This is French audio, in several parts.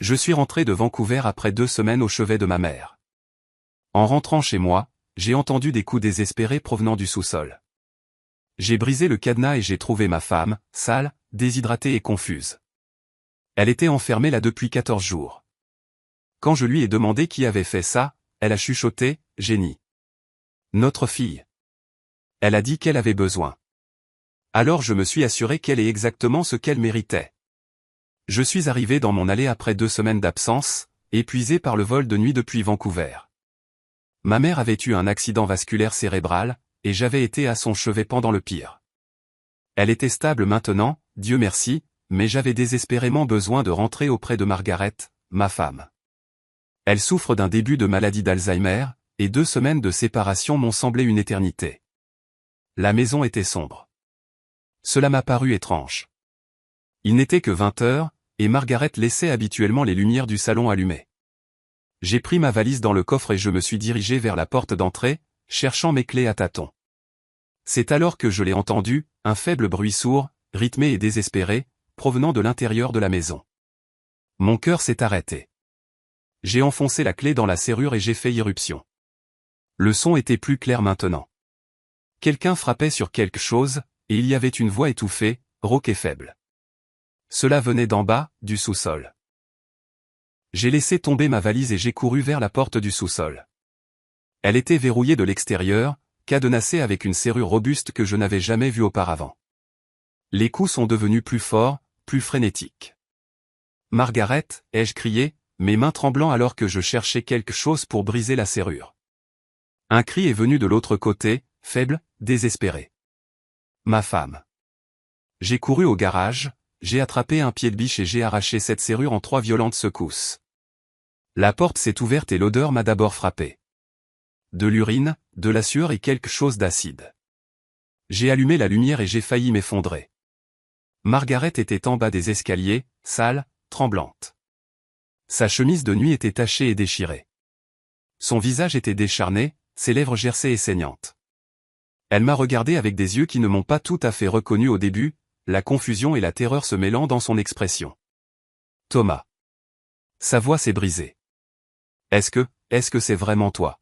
Je suis rentré de Vancouver après 2 semaines au chevet de ma mère. En rentrant chez moi, j'ai entendu des coups désespérés provenant du sous-sol. J'ai brisé le cadenas et j'ai trouvé ma femme, sale, déshydratée et confuse. Elle était enfermée là depuis 14 jours. Quand je lui ai demandé qui avait fait ça, elle a chuchoté, « Jenny. Notre fille. » Elle a dit qu'elle avait besoin. Alors je me suis assuré qu'elle ait exactement ce qu'elle méritait. Je suis arrivé dans mon allée après 2 semaines d'absence, épuisé par le vol de nuit depuis Vancouver. Ma mère avait eu un accident vasculaire cérébral, et j'avais été à son chevet pendant le pire. Elle était stable maintenant, Dieu merci, mais j'avais désespérément besoin de rentrer auprès de Margaret, ma femme. Elle souffre d'un début de maladie d'Alzheimer, et 2 semaines de séparation m'ont semblé une éternité. La maison était sombre. Cela m'a paru étrange. Il n'était que 20 heures, et Margaret laissait habituellement les lumières du salon allumées. J'ai pris ma valise dans le coffre et je me suis dirigé vers la porte d'entrée, cherchant mes clés à tâtons. C'est alors que je l'ai entendu, un faible bruit sourd, rythmé et désespéré, provenant de l'intérieur de la maison. Mon cœur s'est arrêté. J'ai enfoncé la clé dans la serrure et j'ai fait irruption. Le son était plus clair maintenant. Quelqu'un frappait sur quelque chose, et il y avait une voix étouffée, rauque et faible. Cela venait d'en bas, du sous-sol. J'ai laissé tomber ma valise et j'ai couru vers la porte du sous-sol. Elle était verrouillée de l'extérieur, cadenassée avec une serrure robuste que je n'avais jamais vue auparavant. Les coups sont devenus plus forts, plus frénétiques. « Margaret » ai-je crié, mes mains tremblant alors que je cherchais quelque chose pour briser la serrure. Un cri est venu de l'autre côté, faible, désespéré. Ma femme. J'ai couru au garage, j'ai attrapé un pied de biche et j'ai arraché cette serrure en 3 violentes secousses. La porte s'est ouverte et l'odeur m'a d'abord frappé. De l'urine, de la sueur et quelque chose d'acide. J'ai allumé la lumière et j'ai failli m'effondrer. Margaret était en bas des escaliers, sale, tremblante. Sa chemise de nuit était tachée et déchirée. Son visage était décharné, ses lèvres gercées et saignantes. Elle m'a regardé avec des yeux qui ne m'ont pas tout à fait reconnu au début, la confusion et la terreur se mêlant dans son expression. « Thomas. » Sa voix s'est brisée. « Est-ce que c'est vraiment toi ?»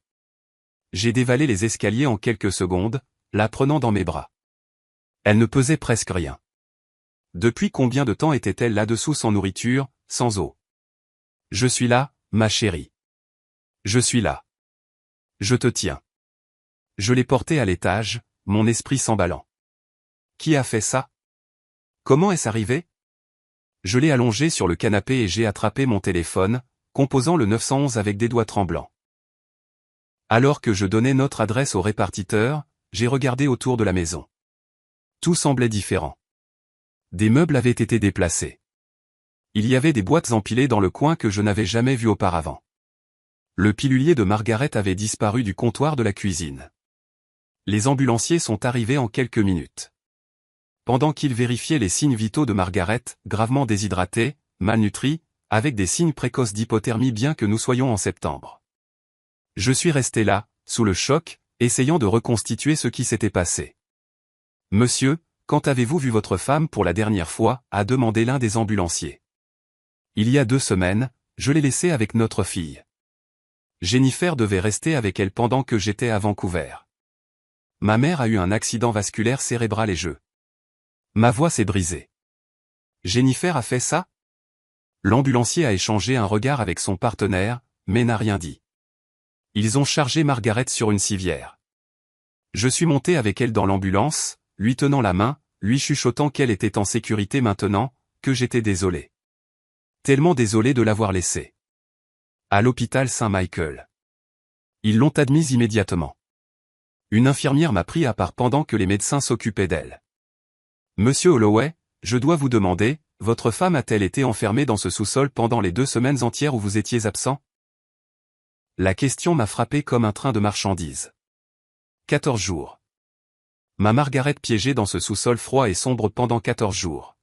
J'ai dévalé les escaliers en quelques secondes, la prenant dans mes bras. Elle ne pesait presque rien. Depuis combien de temps était-elle là-dessous sans nourriture, sans eau? Je suis là, ma chérie. Je suis là. Je te tiens. Je l'ai portée à l'étage, mon esprit s'emballant. Qui a fait ça? Comment est-ce arrivé? Je l'ai allongée sur le canapé et j'ai attrapé mon téléphone, composant le 911 avec des doigts tremblants. Alors que je donnais notre adresse au répartiteur, j'ai regardé autour de la maison. Tout semblait différent. Des meubles avaient été déplacés. Il y avait des boîtes empilées dans le coin que je n'avais jamais vues auparavant. Le pilulier de Margaret avait disparu du comptoir de la cuisine. Les ambulanciers sont arrivés en quelques minutes. Pendant qu'ils vérifiaient les signes vitaux de Margaret, gravement déshydratée, malnutrie, avec des signes précoces d'hypothermie bien que nous soyons en septembre. Je suis resté là, sous le choc, essayant de reconstituer ce qui s'était passé. « Monsieur, quand avez-vous vu votre femme pour la dernière fois » a demandé l'un des ambulanciers. « Il y a 2 semaines, je l'ai laissée avec notre fille. Jennifer devait rester avec elle pendant que j'étais à Vancouver. Ma mère a eu un accident vasculaire cérébral et ma voix s'est brisée. Jennifer a fait ça? » L'ambulancier a échangé un regard avec son partenaire, mais n'a rien dit. Ils ont chargé Margaret sur une civière. Je suis monté avec elle dans l'ambulance, lui tenant la main, lui chuchotant qu'elle était en sécurité maintenant, que j'étais désolé. Tellement désolé de l'avoir laissée. À l'hôpital Saint-Michael. Ils l'ont admise immédiatement. Une infirmière m'a pris à part pendant que les médecins s'occupaient d'elle. « Monsieur Holloway, je dois vous demander, votre femme a-t-elle été enfermée dans ce sous-sol pendant les 2 semaines entières où vous étiez absent ?» La question m'a frappé comme un train de marchandises. 14 jours. Ma Margaret piégée dans ce sous-sol froid et sombre pendant 14 jours.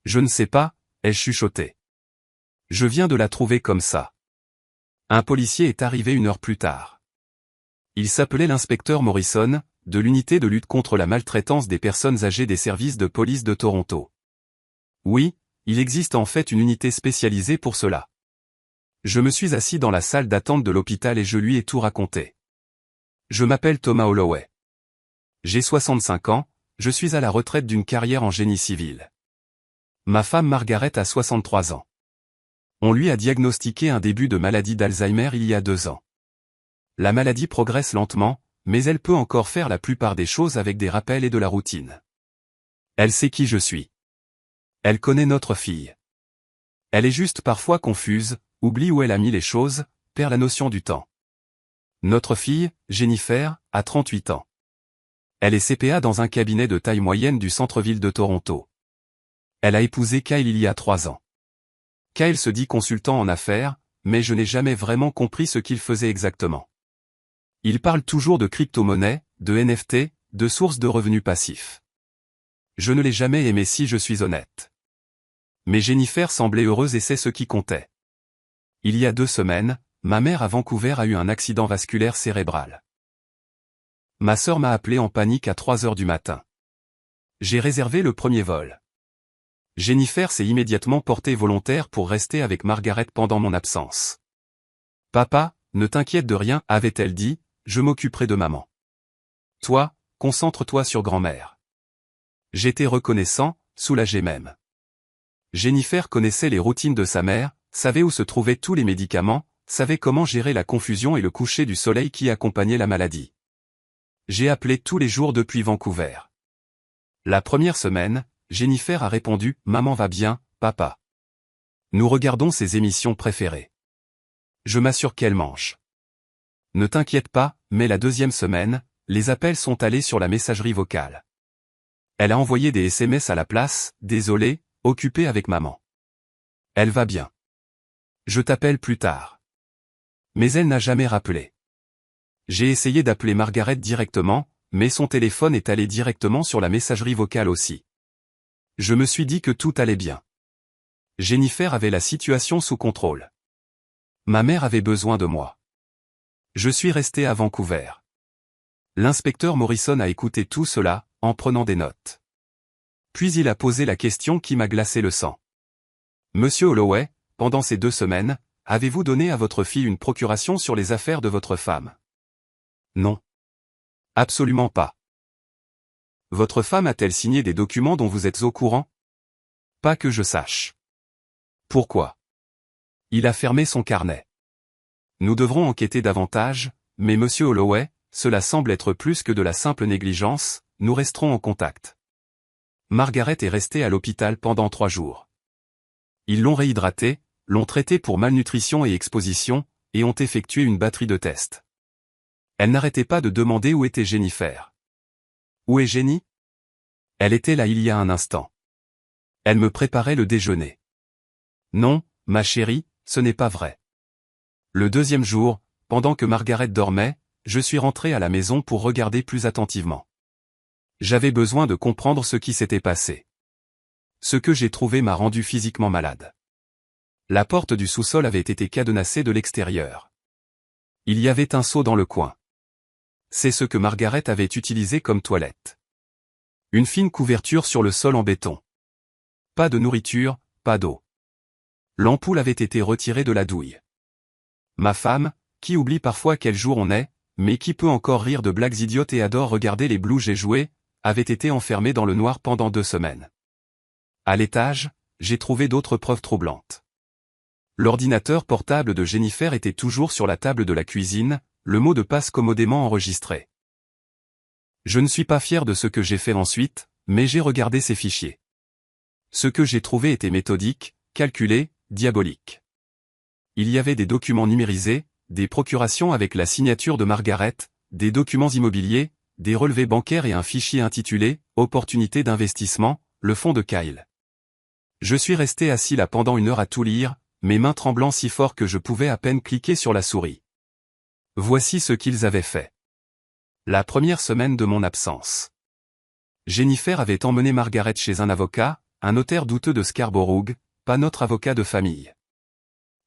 Je ne sais pas, ai-je chuchoté. Je viens de la trouver comme ça. Un policier est arrivé 1 heure plus tard. Il s'appelait l'inspecteur Morrison, de l'unité de lutte contre la maltraitance des personnes âgées des services de police de Toronto. Oui, Il existe en fait une unité spécialisée pour cela. Je me suis assis dans la salle d'attente de l'hôpital et je lui ai tout raconté. Je m'appelle Thomas Holloway. J'ai 65 ans, je suis à la retraite d'une carrière en génie civil. Ma femme Margaret a 63 ans. On lui a diagnostiqué un début de maladie d'Alzheimer il y a 2 ans. La maladie progresse lentement, mais elle peut encore faire la plupart des choses avec des rappels et de la routine. Elle sait qui je suis. Elle connaît notre fille. Elle est juste parfois confuse, oublie où elle a mis les choses, perd la notion du temps. Notre fille, Jennifer, a 38 ans. Elle est CPA dans un cabinet de taille moyenne du centre-ville de Toronto. Elle a épousé Kyle il y a 3 ans. Kyle se dit consultant en affaires, mais je n'ai jamais vraiment compris ce qu'il faisait exactement. Il parle toujours de crypto-monnaies, de NFT, de sources de revenus passifs. Je ne l'ai jamais aimé si je suis honnête. Mais Jennifer semblait heureuse et c'est ce qui comptait. Il y a 2 semaines, ma mère à Vancouver a eu un accident vasculaire cérébral. Ma sœur m'a appelé en panique à 3 heures du matin. J'ai réservé le premier vol. Jennifer s'est immédiatement portée volontaire pour rester avec Margaret pendant mon absence. Papa, ne t'inquiète de rien, avait-elle dit, je m'occuperai de maman. Toi, concentre-toi sur grand-mère. J'étais reconnaissant, soulagé même. Jennifer connaissait les routines de sa mère, savait où se trouvaient tous les médicaments, savait comment gérer la confusion et le coucher du soleil qui accompagnait la maladie. J'ai appelé tous les jours depuis Vancouver. La première semaine, Jennifer a répondu « Maman va bien, papa. Nous regardons ses émissions préférées. Je m'assure qu'elle mange. » Ne t'inquiète pas, mais la deuxième semaine, les appels sont allés sur la messagerie vocale. Elle a envoyé des SMS à la place, désolé, occupé avec maman. Elle va bien. Je t'appelle plus tard. Mais elle n'a jamais rappelé. J'ai essayé d'appeler Margaret directement, mais son téléphone est allé directement sur la messagerie vocale aussi. Je me suis dit que tout allait bien. Jennifer avait la situation sous contrôle. Ma mère avait besoin de moi. Je suis resté à Vancouver. L'inspecteur Morrison a écouté tout cela, en prenant des notes. Puis il a posé la question qui m'a glacé le sang. Monsieur Holloway, pendant ces 2 semaines, avez-vous donné à votre fille une procuration sur les affaires de votre femme? Non. Absolument pas. Votre femme a-t-elle signé des documents dont vous êtes au courant? Pas que je sache. Pourquoi? Il a fermé son carnet. Nous devrons enquêter davantage, mais monsieur Holloway, cela semble être plus que de la simple négligence, nous resterons en contact. Margaret est restée à l'hôpital pendant 3 jours. Ils l'ont réhydratée, l'ont traitée pour malnutrition et exposition, et ont effectué une batterie de tests. Elle n'arrêtait pas de demander où était Jennifer. Où est Jenny? Elle était là il y a un instant. Elle me préparait le déjeuner. Non, ma chérie, ce n'est pas vrai. Le deuxième jour, pendant que Margaret dormait, je suis rentré à la maison pour regarder plus attentivement. J'avais besoin de comprendre ce qui s'était passé. Ce que j'ai trouvé m'a rendu physiquement malade. La porte du sous-sol avait été cadenassée de l'extérieur. Il y avait un seau dans le coin. C'est ce que Margaret avait utilisé comme toilette. Une fine couverture sur le sol en béton. Pas de nourriture, pas d'eau. L'ampoule avait été retirée de la douille. Ma femme, qui oublie parfois quel jour on est, mais qui peut encore rire de blagues idiotes et adore regarder les Blues et jouer, avait été enfermée dans le noir pendant 2 semaines. À l'étage, j'ai trouvé d'autres preuves troublantes. L'ordinateur portable de Jennifer était toujours sur la table de la cuisine, le mot de passe commodément enregistré. Je ne suis pas fier de ce que j'ai fait ensuite, mais j'ai regardé ces fichiers. Ce que j'ai trouvé était méthodique, calculé, diabolique. Il y avait des documents numérisés, des procurations avec la signature de Margaret, des documents immobiliers, des relevés bancaires et un fichier intitulé « Opportunité d'investissement », le fonds de Kyle. Je suis resté assis là pendant 1 heure à tout lire, mes mains tremblant si fort que je pouvais à peine cliquer sur la souris. Voici ce qu'ils avaient fait. La première semaine de mon absence. Jennifer avait emmené Margaret chez un avocat, un notaire douteux de Scarborough, pas notre avocat de famille.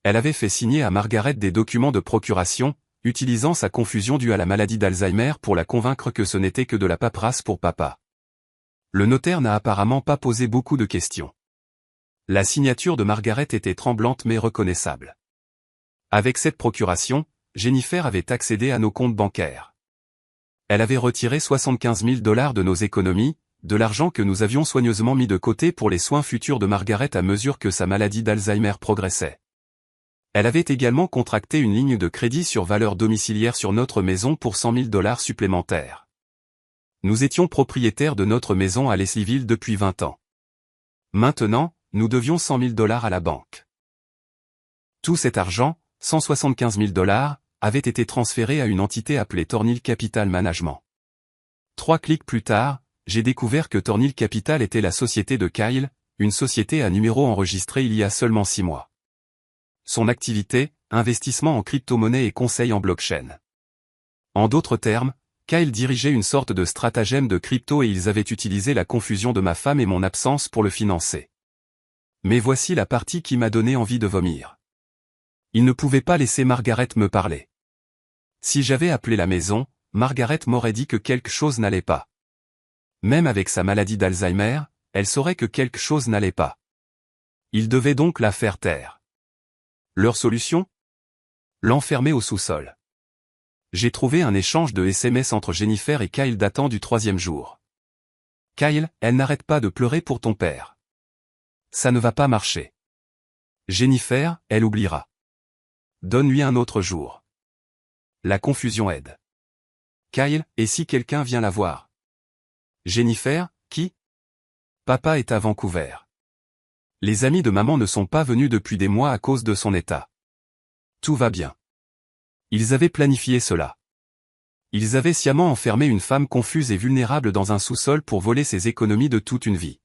Elle avait fait signer à Margaret des documents de procuration, utilisant sa confusion due à la maladie d'Alzheimer pour la convaincre que ce n'était que de la paperasse pour papa. Le notaire n'a apparemment pas posé beaucoup de questions. La signature de Margaret était tremblante mais reconnaissable. Avec cette procuration, Jennifer avait accédé à nos comptes bancaires. Elle avait retiré 75 000 $ de nos économies, de l'argent que nous avions soigneusement mis de côté pour les soins futurs de Margaret à mesure que sa maladie d'Alzheimer progressait. Elle avait également contracté une ligne de crédit sur valeur domiciliaire sur notre maison pour 100 000 $ supplémentaires. Nous étions propriétaires de notre maison à Leslieville depuis 20 ans. Maintenant, nous devions 100 000 $ à la banque. Tout cet argent, 175 000 $, avait été transféré à une entité appelée Thornhill Capital Management. 3 clics plus tard, j'ai découvert que Thornhill Capital était la société de Kyle, une société à numéro enregistrée il y a seulement 6 mois. Son activité, investissement en crypto-monnaie et conseil en blockchain. En d'autres termes, Kyle dirigeait une sorte de stratagème de crypto et ils avaient utilisé la confusion de ma femme et mon absence pour le financer. Mais voici la partie qui m'a donné envie de vomir. Il ne pouvait pas laisser Margaret me parler. Si j'avais appelé la maison, Margaret m'aurait dit que quelque chose n'allait pas. Même avec sa maladie d'Alzheimer, elle saurait que quelque chose n'allait pas. Il devait donc la faire taire. Leur solution? L'enfermer au sous-sol. J'ai trouvé un échange de SMS entre Jennifer et Kyle datant du 3e jour. Kyle, elle n'arrête pas de pleurer pour ton père. Ça ne va pas marcher. Jennifer, elle oubliera. Donne-lui un autre jour. La confusion aide. Kyle, et si quelqu'un vient la voir? Jennifer, qui? Papa est à Vancouver. Les amis de maman ne sont pas venus depuis des mois à cause de son état. Tout va bien. Ils avaient planifié cela. Ils avaient sciemment enfermé une femme confuse et vulnérable dans un sous-sol pour voler ses économies de toute une vie.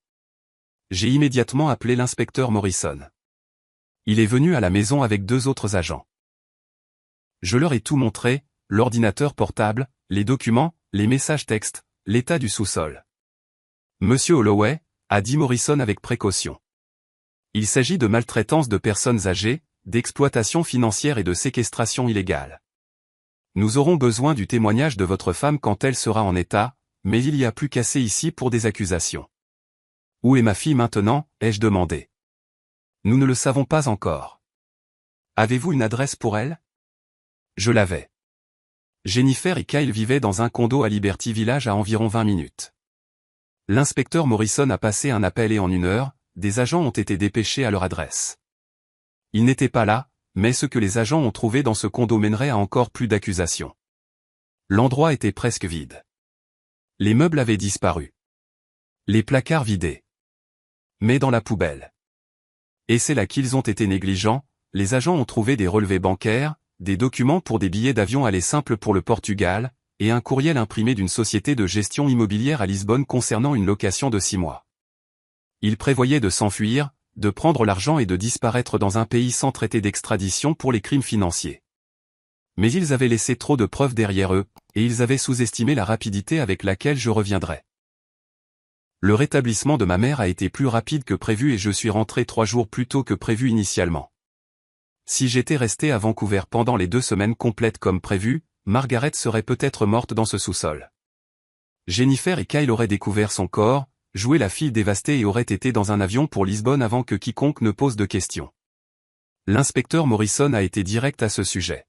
J'ai immédiatement appelé l'inspecteur Morrison. Il est venu à la maison avec 2 autres agents. Je leur ai tout montré, l'ordinateur portable, les documents, les messages textes, l'état du sous-sol. Monsieur Holloway, a dit Morrison avec précaution. Il s'agit de maltraitance de personnes âgées, d'exploitation financière et de séquestration illégale. Nous aurons besoin du témoignage de votre femme quand elle sera en état, mais il y a plus qu'assez ici pour des accusations. Où est ma fille maintenant, ai-je demandé. Nous ne le savons pas encore. Avez-vous une adresse pour elle? Je l'avais. Jennifer et Kyle vivaient dans un condo à Liberty Village à environ 20 minutes. L'inspecteur Morrison a passé un appel et en 1 heure, des agents ont été dépêchés à leur adresse. Ils n'étaient pas là, mais ce que les agents ont trouvé dans ce condo mènerait à encore plus d'accusations. L'endroit était presque vide. Les meubles avaient disparu. Les placards vidés. Mais dans la poubelle. Et c'est là qu'ils ont été négligents, les agents ont trouvé des relevés bancaires, des documents pour des billets d'avion aller simple pour le Portugal, et un courriel imprimé d'une société de gestion immobilière à Lisbonne concernant une location de 6 mois. Ils prévoyaient de s'enfuir, de prendre l'argent et de disparaître dans un pays sans traité d'extradition pour les crimes financiers. Mais ils avaient laissé trop de preuves derrière eux, et ils avaient sous-estimé la rapidité avec laquelle je reviendrais. Le rétablissement de ma mère a été plus rapide que prévu et je suis rentré 3 jours plus tôt que prévu initialement. Si j'étais resté à Vancouver pendant les 2 semaines complètes comme prévu, Margaret serait peut-être morte dans ce sous-sol. Jennifer et Kyle auraient découvert son corps, joué la fille dévastée et auraient été dans un avion pour Lisbonne avant que quiconque ne pose de questions. L'inspecteur Morrison a été direct à ce sujet.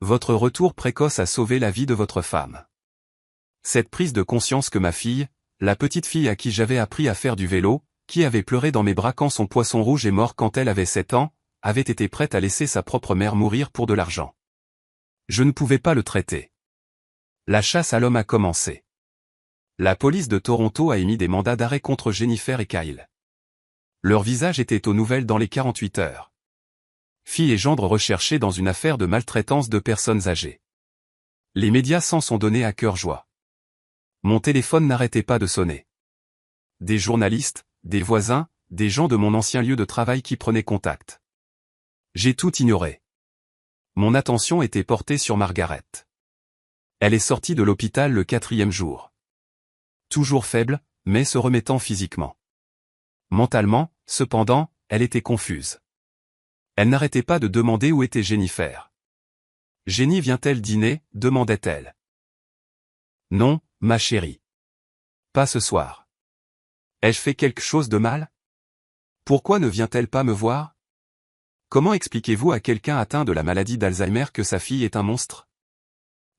Votre retour précoce a sauvé la vie de votre femme. Cette prise de conscience que ma fille, la petite fille à qui j'avais appris à faire du vélo, qui avait pleuré dans mes bras quand son poisson rouge est mort quand elle avait 7 ans, avait été prête à laisser sa propre mère mourir pour de l'argent. Je ne pouvais pas le traiter. La chasse à l'homme a commencé. La police de Toronto a émis des mandats d'arrêt contre Jennifer et Kyle. Leur visage était aux nouvelles dans les 48 heures. Fille et gendre recherchés dans une affaire de maltraitance de personnes âgées. Les médias s'en sont donnés à cœur joie. Mon téléphone n'arrêtait pas de sonner. Des journalistes, des voisins, des gens de mon ancien lieu de travail qui prenaient contact. J'ai tout ignoré. Mon attention était portée sur Margaret. Elle est sortie de l'hôpital le 4e jour. Toujours faible, mais se remettant physiquement. Mentalement, cependant, elle était confuse. Elle n'arrêtait pas de demander où était Jennifer. Jenny vient-elle dîner, demandait-elle. Non, ma chérie. Pas ce soir. Ai-je fait quelque chose de mal? Pourquoi ne vient-elle pas me voir? Comment expliquez-vous à quelqu'un atteint de la maladie d'Alzheimer que sa fille est un monstre?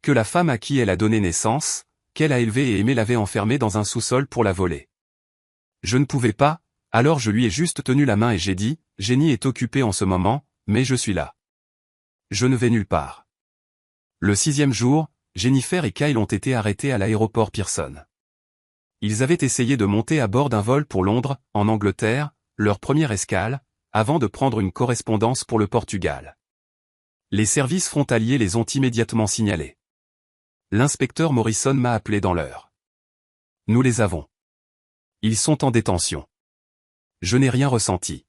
Que la femme à qui elle a donné naissance, qu'elle a élevée et aimée l'avait enfermée dans un sous-sol pour la voler. Je ne pouvais pas, alors je lui ai juste tenu la main et j'ai dit, Jenny est occupée en ce moment, mais je suis là. Je ne vais nulle part. Le 6e jour, Jennifer et Kyle ont été arrêtés à l'aéroport Pearson. Ils avaient essayé de monter à bord d'un vol pour Londres, en Angleterre, leur première escale, avant de prendre une correspondance pour le Portugal. Les services frontaliers les ont immédiatement signalés. L'inspecteur Morrison m'a appelé dans l'heure. Nous les avons. Ils sont en détention. Je n'ai rien ressenti.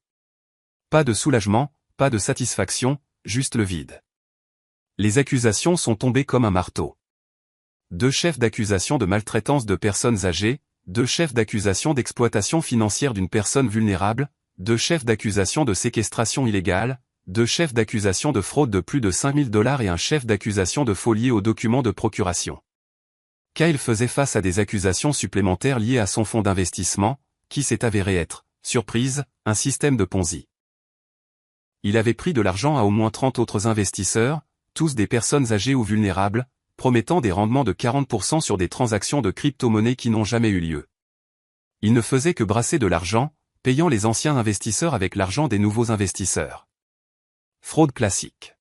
Pas de soulagement, pas de satisfaction, juste le vide. Les accusations sont tombées comme un marteau. 2 chefs d'accusation de maltraitance de personnes âgées, 2 chefs d'accusation d'exploitation financière d'une personne vulnérable, 2 chefs d'accusation de séquestration illégale, 2 chefs d'accusation de fraude de plus de $5 000 et un chef d'accusation de faux lié aux documents de procuration. Kyle faisait face à des accusations supplémentaires liées à son fonds d'investissement, qui s'est avéré être, surprise, un système de Ponzi. Il avait pris de l'argent à au moins 30 autres investisseurs, tous des personnes âgées ou vulnérables, promettant des rendements de 40% sur des transactions de crypto-monnaies qui n'ont jamais eu lieu. Il ne faisait que brasser de l'argent, payant les anciens investisseurs avec l'argent des nouveaux investisseurs. Fraude classique.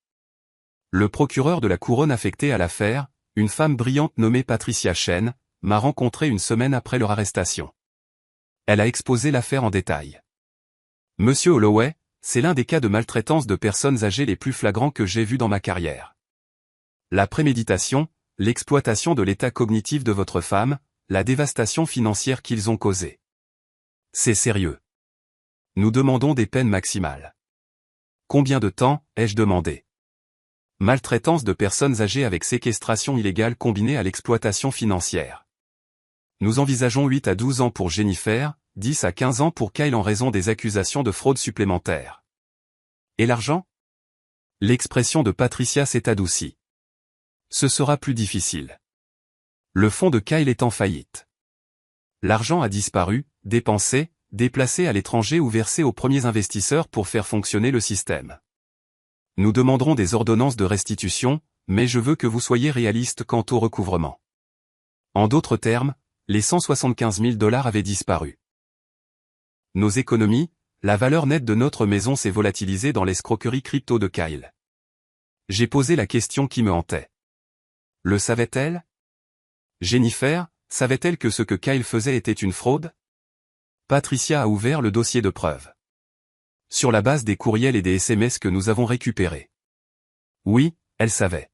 Le procureur de la couronne affecté à l'affaire, une femme brillante nommée Patricia Chen, m'a rencontré une semaine après leur arrestation. Elle a exposé l'affaire en détail. Monsieur Holloway, c'est l'un des cas de maltraitance de personnes âgées les plus flagrants que j'ai vus dans ma carrière. La préméditation, l'exploitation de l'état cognitif de votre femme, la dévastation financière qu'ils ont causée. C'est sérieux. Nous demandons des peines maximales. Combien de temps, ai-je demandé? Maltraitance de personnes âgées avec séquestration illégale combinée à l'exploitation financière. Nous envisageons 8 à 12 ans pour Jennifer, 10 à 15 ans pour Kyle en raison des accusations de fraude supplémentaires. Et l'argent? L'expression de Patricia s'est adoucie. Ce sera plus difficile. Le fonds de Kyle est en faillite. L'argent a disparu, dépensé, déplacé à l'étranger ou versé aux premiers investisseurs pour faire fonctionner le système. Nous demanderons des ordonnances de restitution, mais je veux que vous soyez réaliste quant au recouvrement. En d'autres termes, les $175 000 avaient disparu. Nos économies, la valeur nette de notre maison s'est volatilisée dans l'escroquerie crypto de Kyle. J'ai posé la question qui me hantait. Le savait-elle? Jennifer, savait-elle que ce que Kyle faisait était une fraude? Patricia a ouvert le dossier de preuve. Sur la base des courriels et des SMS que nous avons récupérés. Oui, elle savait.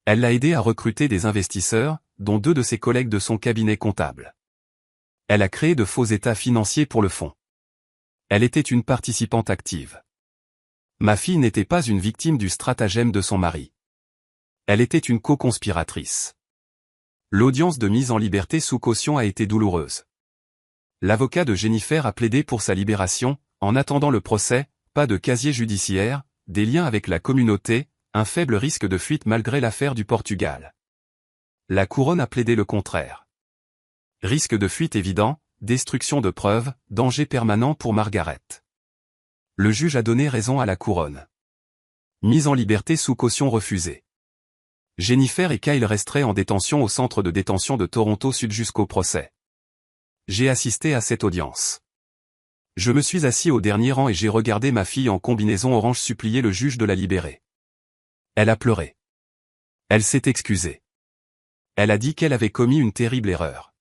Elle l'a aidé à recruter des investisseurs, dont 2 de ses collègues de son cabinet comptable. Elle a créé de faux états financiers pour le fonds. Elle était une participante active. Ma fille n'était pas une victime du stratagème de son mari. Elle était une co-conspiratrice. L'audience de mise en liberté sous caution a été douloureuse. L'avocat de Jennifer a plaidé pour sa libération, en attendant le procès, pas de casier judiciaire, des liens avec la communauté, un faible risque de fuite malgré l'affaire du Portugal. La couronne a plaidé le contraire. Risque de fuite évident, destruction de preuves, danger permanent pour Margaret. Le juge a donné raison à la couronne. Mise en liberté sous caution refusée. Jennifer et Kyle resteraient en détention au centre de détention de Toronto Sud jusqu'au procès. J'ai assisté à cette audience. Je me suis assis au dernier rang et j'ai regardé ma fille en combinaison orange supplier le juge de la libérer. Elle a pleuré. Elle s'est excusée. Elle a dit qu'elle avait commis une terrible erreur.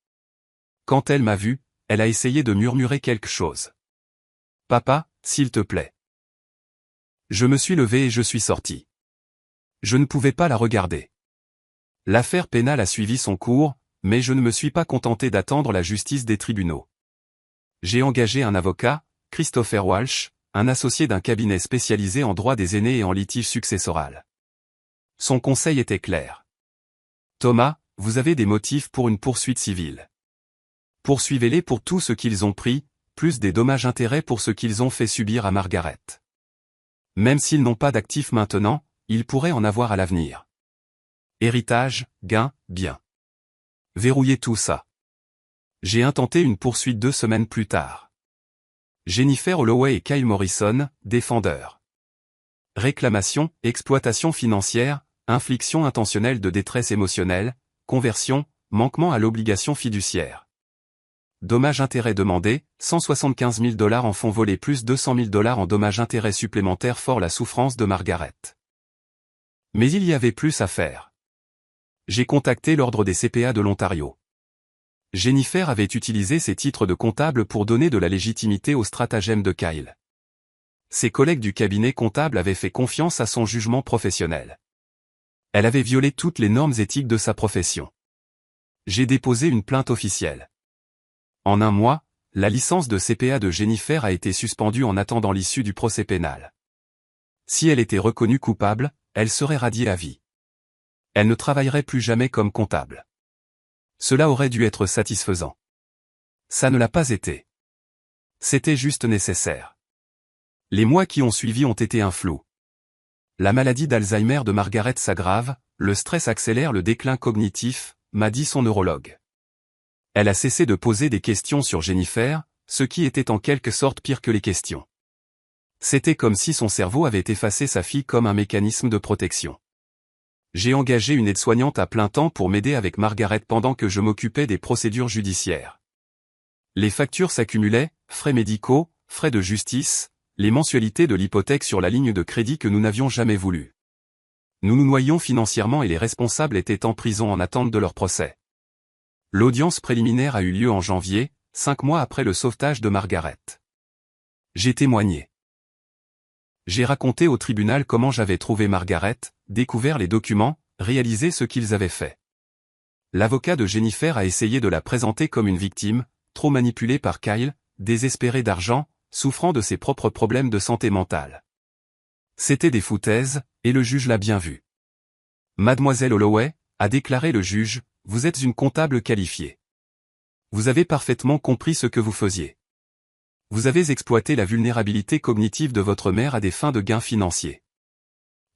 Quand elle m'a vu, elle a essayé de murmurer quelque chose. « Papa, s'il te plaît. » Je me suis levé et je suis sorti. Je ne pouvais pas la regarder. L'affaire pénale a suivi son cours, mais je ne me suis pas contenté d'attendre la justice des tribunaux. J'ai engagé un avocat, Christopher Walsh, un associé d'un cabinet spécialisé en droit des aînés et en litige successoral. Son conseil était clair. Thomas, vous avez des motifs pour une poursuite civile. Poursuivez-les pour tout ce qu'ils ont pris, plus des dommages-intérêts pour ce qu'ils ont fait subir à Margaret. Même s'ils n'ont pas d'actifs maintenant, ils pourraient en avoir à l'avenir. Héritage, gain, bien. Verrouillez tout ça. J'ai intenté une poursuite 2 semaines plus tard. Jennifer Holloway et Kyle Morrison, défendeurs. Réclamation, exploitation financière, infliction intentionnelle de détresse émotionnelle, conversion, manquement à l'obligation fiduciaire. Dommages-intérêts demandés, 175 000 $ en fonds volés plus 200 000 $ en dommages-intérêts supplémentaires fort la souffrance de Margaret. Mais il y avait plus à faire. J'ai contacté l'Ordre des CPA de l'Ontario. Jennifer avait utilisé ses titres de comptable pour donner de la légitimité au stratagème de Kyle. Ses collègues du cabinet comptable avaient fait confiance à son jugement professionnel. Elle avait violé toutes les normes éthiques de sa profession. J'ai déposé une plainte officielle. En un mois, la licence de CPA de Jennifer a été suspendue en attendant l'issue du procès pénal. Si elle était reconnue coupable, elle serait radiée à vie. Elle ne travaillerait plus jamais comme comptable. Cela aurait dû être satisfaisant. Ça ne l'a pas été. C'était juste nécessaire. Les mois qui ont suivi ont été un flou. La maladie d'Alzheimer de Margaret s'aggrave, le stress accélère le déclin cognitif, m'a dit son neurologue. Elle a cessé de poser des questions sur Jennifer, ce qui était en quelque sorte pire que les questions. C'était comme si son cerveau avait effacé sa fille comme un mécanisme de protection. J'ai engagé une aide-soignante à plein temps pour m'aider avec Margaret pendant que je m'occupais des procédures judiciaires. Les factures s'accumulaient, frais médicaux, frais de justice, les mensualités de l'hypothèque sur la ligne de crédit que nous n'avions jamais voulu. Nous nous noyions financièrement et les responsables étaient en prison en attente de leur procès. L'audience préliminaire a eu lieu en janvier, 5 mois après le sauvetage de Margaret. J'ai témoigné. J'ai raconté au tribunal comment j'avais trouvé Margaret, découvert les documents, réalisé ce qu'ils avaient fait. L'avocat de Jennifer a essayé de la présenter comme une victime, trop manipulée par Kyle, désespérée d'argent, souffrant de ses propres problèmes de santé mentale. C'était des foutaises, et le juge l'a bien vu. Mademoiselle Holloway, a déclaré le juge, vous êtes une comptable qualifiée. Vous avez parfaitement compris ce que vous faisiez. Vous avez exploité la vulnérabilité cognitive de votre mère à des fins de gains financiers.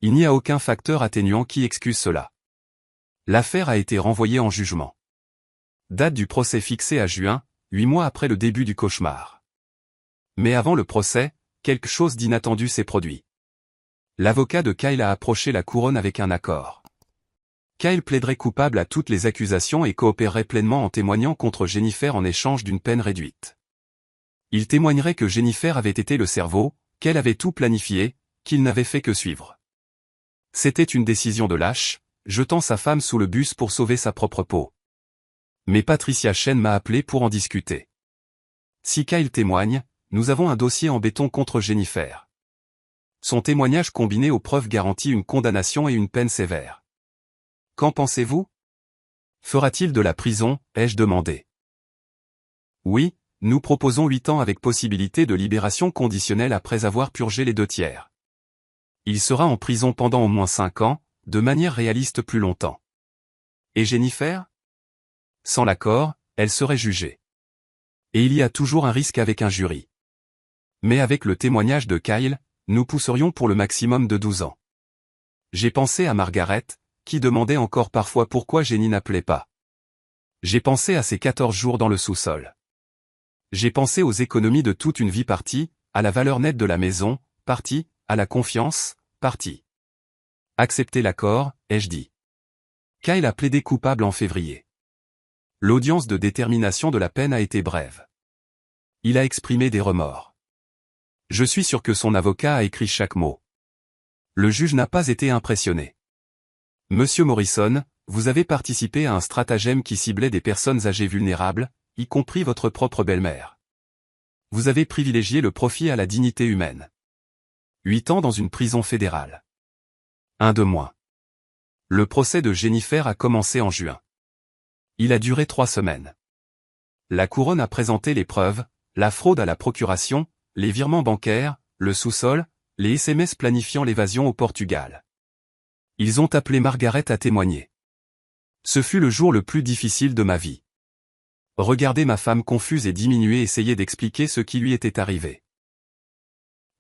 Il n'y a aucun facteur atténuant qui excuse cela. L'affaire a été renvoyée en jugement. Date du procès fixée à juin, 8 mois après le début du cauchemar. Mais avant le procès, quelque chose d'inattendu s'est produit. L'avocat de Kyle a approché la couronne avec un accord. Kyle plaiderait coupable à toutes les accusations et coopérerait pleinement en témoignant contre Jennifer en échange d'une peine réduite. Il témoignerait que Jennifer avait été le cerveau, qu'elle avait tout planifié, qu'il n'avait fait que suivre. C'était une décision de lâche, jetant sa femme sous le bus pour sauver sa propre peau. Mais Patricia Chen m'a appelé pour en discuter. Si Kyle témoigne, nous avons un dossier en béton contre Jennifer. Son témoignage combiné aux preuves garantit une condamnation et une peine sévère. Qu'en pensez-vous? Fera-t-il de la prison, ai-je demandé. Oui, nous proposons 8 ans avec possibilité de libération conditionnelle après avoir purgé les 2/3. Il sera en prison pendant au moins 5 ans, de manière réaliste plus longtemps. Et Jennifer? Sans l'accord, elle serait jugée. Et il y a toujours un risque avec un jury. Mais avec le témoignage de Kyle, nous pousserions pour le maximum de 12 ans. J'ai pensé à Margaret, qui demandait encore parfois pourquoi Jenny n'appelait pas. J'ai pensé à ces 14 jours dans le sous-sol. J'ai pensé aux économies de toute une vie partie, à la valeur nette de la maison, partie, à la confiance, partie. Accepter l'accord, ai-je dit. Kyle a plaidé coupable en février. L'audience de détermination de la peine a été brève. Il a exprimé des remords. Je suis sûr que son avocat a écrit chaque mot. Le juge n'a pas été impressionné. Monsieur Morrison, vous avez participé à un stratagème qui ciblait des personnes âgées vulnérables, y compris votre propre belle-mère. Vous avez privilégié le profit à la dignité humaine. 8 ans dans une prison fédérale. 1 de moins. Le procès de Jennifer a commencé en juin. Il a duré 3 semaines. La couronne a présenté les preuves, la fraude à la procuration, les virements bancaires, le sous-sol, les SMS planifiant l'évasion au Portugal. Ils ont appelé Margaret à témoigner. Ce fut le jour le plus difficile de ma vie. Regarder ma femme confuse et diminuée essayer d'expliquer ce qui lui était arrivé.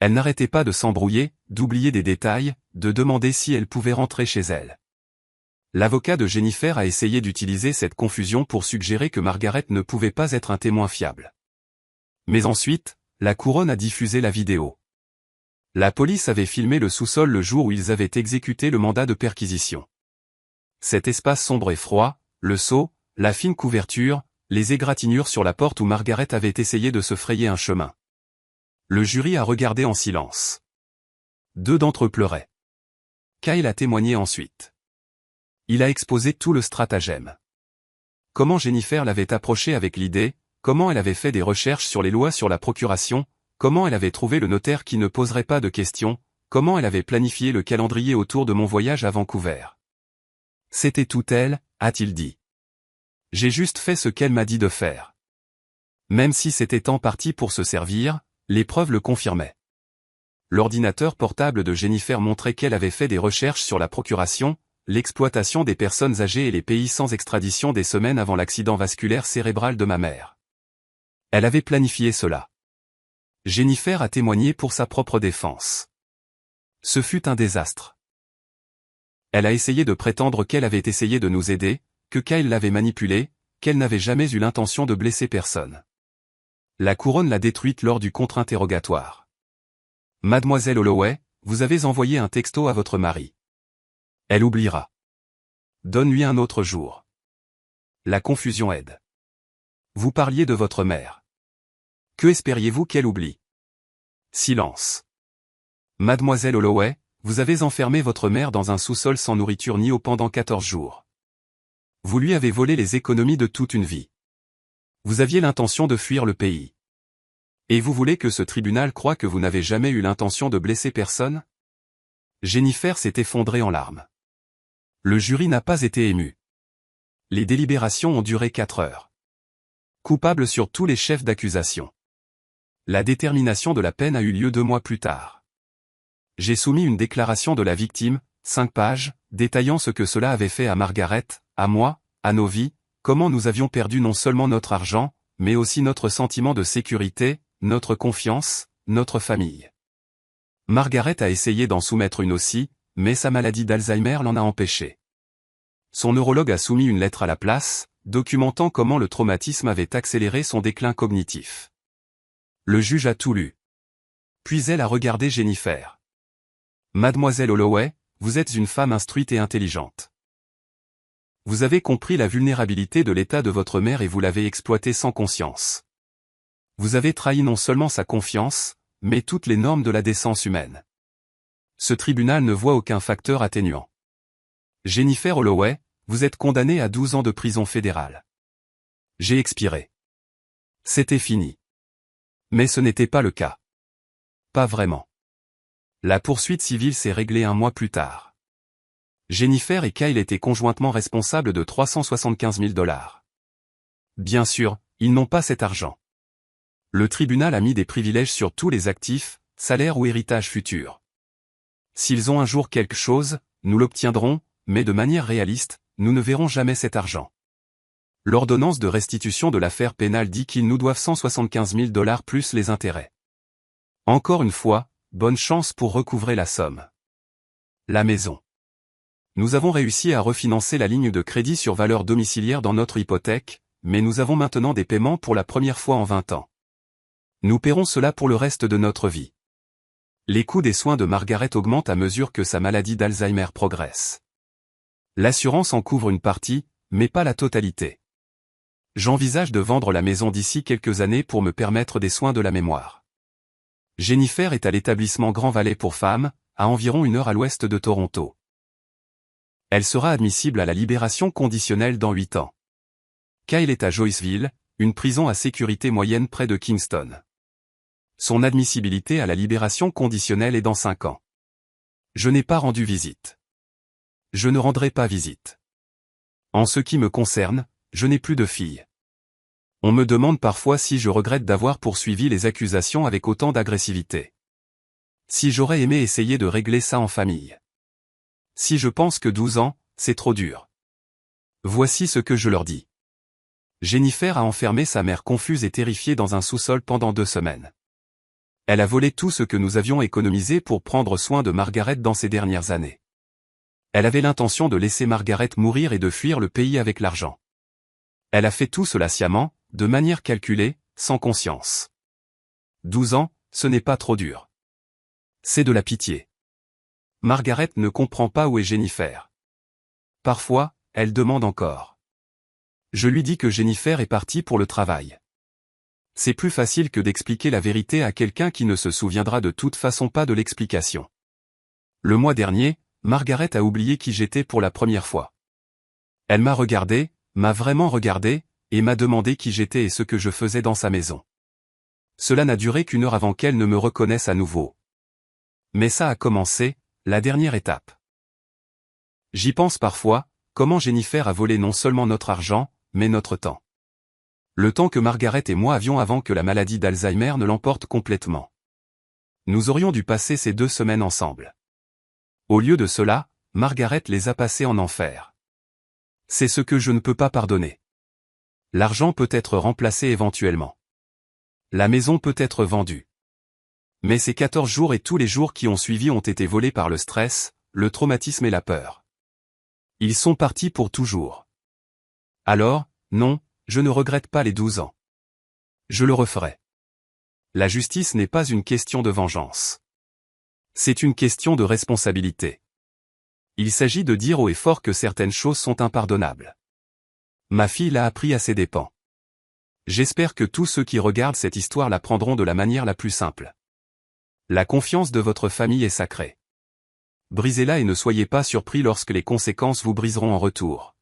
Elle n'arrêtait pas de s'embrouiller, d'oublier des détails, de demander si elle pouvait rentrer chez elle. L'avocat de Jennifer a essayé d'utiliser cette confusion pour suggérer que Margaret ne pouvait pas être un témoin fiable. Mais ensuite, la couronne a diffusé la vidéo. La police avait filmé le sous-sol le jour où ils avaient exécuté le mandat de perquisition. Cet espace sombre et froid, le seau, la fine couverture, les égratignures sur la porte où Margaret avait essayé de se frayer un chemin. Le jury a regardé en silence. 2 d'entre eux pleuraient. Kyle a témoigné ensuite. Il a exposé tout le stratagème. Comment Jennifer l'avait approché avec l'idée, comment elle avait fait des recherches sur les lois sur la procuration, comment elle avait trouvé le notaire qui ne poserait pas de questions, comment elle avait planifié le calendrier autour de mon voyage à Vancouver. C'était tout elle, a-t-il dit. J'ai juste fait ce qu'elle m'a dit de faire. Même si c'était en partie pour se servir, les preuves le confirmaient. L'ordinateur portable de Jennifer montrait qu'elle avait fait des recherches sur la procuration, l'exploitation des personnes âgées et les pays sans extradition des semaines avant l'accident vasculaire cérébral de ma mère. Elle avait planifié cela. Jennifer a témoigné pour sa propre défense. Ce fut un désastre. Elle a essayé de prétendre qu'elle avait essayé de nous aider, que Kyle l'avait manipulée, qu'elle n'avait jamais eu l'intention de blesser personne. La couronne l'a détruite lors du contre-interrogatoire. Mademoiselle Holloway, vous avez envoyé un texto à votre mari. Elle oubliera. Donne-lui un autre jour. La confusion aide. Vous parliez de votre mère. Que espériez-vous qu'elle oublie? Silence. Mademoiselle Holloway, vous avez enfermé votre mère dans un sous-sol sans nourriture ni eau pendant 14 jours. Vous lui avez volé les économies de toute une vie. Vous aviez l'intention de fuir le pays. Et vous voulez que ce tribunal croie que vous n'avez jamais eu l'intention de blesser personne? Jennifer s'est effondrée en larmes. Le jury n'a pas été ému. Les délibérations ont duré 4 heures. Coupable sur tous les chefs d'accusation. La détermination de la peine a eu lieu 2 mois plus tard. J'ai soumis une déclaration de la victime, 5 pages, détaillant ce que cela avait fait à Margaret, à moi, à nos vies, comment nous avions perdu non seulement notre argent, mais aussi notre sentiment de sécurité, notre confiance, notre famille. Margaret a essayé d'en soumettre une aussi, mais sa maladie d'Alzheimer l'en a empêché. Son neurologue a soumis une lettre à la place, documentant comment le traumatisme avait accéléré son déclin cognitif. Le juge a tout lu. Puis elle a regardé Jennifer. Mademoiselle Holloway, vous êtes une femme instruite et intelligente. Vous avez compris la vulnérabilité de l'état de votre mère et vous l'avez exploitée sans conscience. Vous avez trahi non seulement sa confiance, mais toutes les normes de la décence humaine. Ce tribunal ne voit aucun facteur atténuant. Jennifer Holloway, vous êtes condamnée à 12 ans de prison fédérale. J'ai expiré. C'était fini. Mais ce n'était pas le cas. Pas vraiment. La poursuite civile s'est réglée 1 mois plus tard. Jennifer et Kyle étaient conjointement responsables de 375 000 $. Bien sûr, ils n'ont pas cet argent. Le tribunal a mis des privilèges sur tous les actifs, salaires ou héritages futurs. S'ils ont un jour quelque chose, nous l'obtiendrons, mais de manière réaliste, nous ne verrons jamais cet argent. L'ordonnance de restitution de l'affaire pénale dit qu'ils nous doivent 175 000 $ plus les intérêts. Encore une fois, bonne chance pour recouvrer la somme. La maison. Nous avons réussi à refinancer la ligne de crédit sur valeur domiciliaire dans notre hypothèque, mais nous avons maintenant des paiements pour la première fois en 20 ans. Nous paierons cela pour le reste de notre vie. Les coûts des soins de Margaret augmentent à mesure que sa maladie d'Alzheimer progresse. L'assurance en couvre une partie, mais pas la totalité. J'envisage de vendre la maison d'ici quelques années pour me permettre des soins de la mémoire. Jennifer est à l'établissement Grand Valley pour femmes, à environ 1 heure à l'ouest de Toronto. Elle sera admissible à la libération conditionnelle dans 8 ans. Kyle est à Joyceville, une prison à sécurité moyenne près de Kingston. Son admissibilité à la libération conditionnelle est dans 5 ans. Je n'ai pas rendu visite. Je ne rendrai pas visite. En ce qui me concerne, je n'ai plus de fille. On me demande parfois si je regrette d'avoir poursuivi les accusations avec autant d'agressivité. Si j'aurais aimé essayer de régler ça en famille. Si je pense que 12 ans, c'est trop dur. Voici ce que je leur dis. Jennifer a enfermé sa mère confuse et terrifiée dans un sous-sol pendant 2 semaines. Elle a volé tout ce que nous avions économisé pour prendre soin de Margaret dans ces dernières années. Elle avait l'intention de laisser Margaret mourir et de fuir le pays avec l'argent. Elle a fait tout cela sciemment, de manière calculée, sans conscience. 12 ans, ce n'est pas trop dur. C'est de la pitié. Margaret ne comprend pas où est Jennifer. Parfois, elle demande encore. Je lui dis que Jennifer est partie pour le travail. C'est plus facile que d'expliquer la vérité à quelqu'un qui ne se souviendra de toute façon pas de l'explication. Le mois dernier, Margaret a oublié qui j'étais pour la première fois. Elle m'a regardé, m'a vraiment regardé, et m'a demandé qui j'étais et ce que je faisais dans sa maison. Cela n'a duré qu'une heure avant qu'elle ne me reconnaisse à nouveau. Mais ça a commencé, la dernière étape. J'y pense parfois, comment Jennifer a volé non seulement notre argent, mais notre temps. Le temps que Margaret et moi avions avant que la maladie d'Alzheimer ne l'emporte complètement. Nous aurions dû passer ces 2 semaines ensemble. Au lieu de cela, Margaret les a passées en enfer. C'est ce que je ne peux pas pardonner. L'argent peut être remplacé éventuellement. La maison peut être vendue. Mais ces 14 jours et tous les jours qui ont suivi ont été volés par le stress, le traumatisme et la peur. Ils sont partis pour toujours. Alors, non, je ne regrette pas les 12 ans. Je le referai. La justice n'est pas une question de vengeance. C'est une question de responsabilité. Il s'agit de dire haut et fort que certaines choses sont impardonnables. Ma fille l'a appris à ses dépens. J'espère que tous ceux qui regardent cette histoire la prendront de la manière la plus simple. La confiance de votre famille est sacrée. Brisez-la et ne soyez pas surpris lorsque les conséquences vous briseront en retour.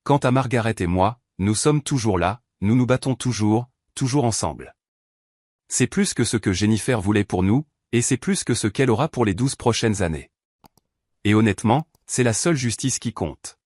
Quant à Margaret et moi, nous sommes toujours là, nous nous battons toujours ensemble. C'est plus que ce que Jennifer voulait pour nous, et c'est plus que ce qu'elle aura pour les 12 prochaines années. Et honnêtement, c'est la seule justice qui compte.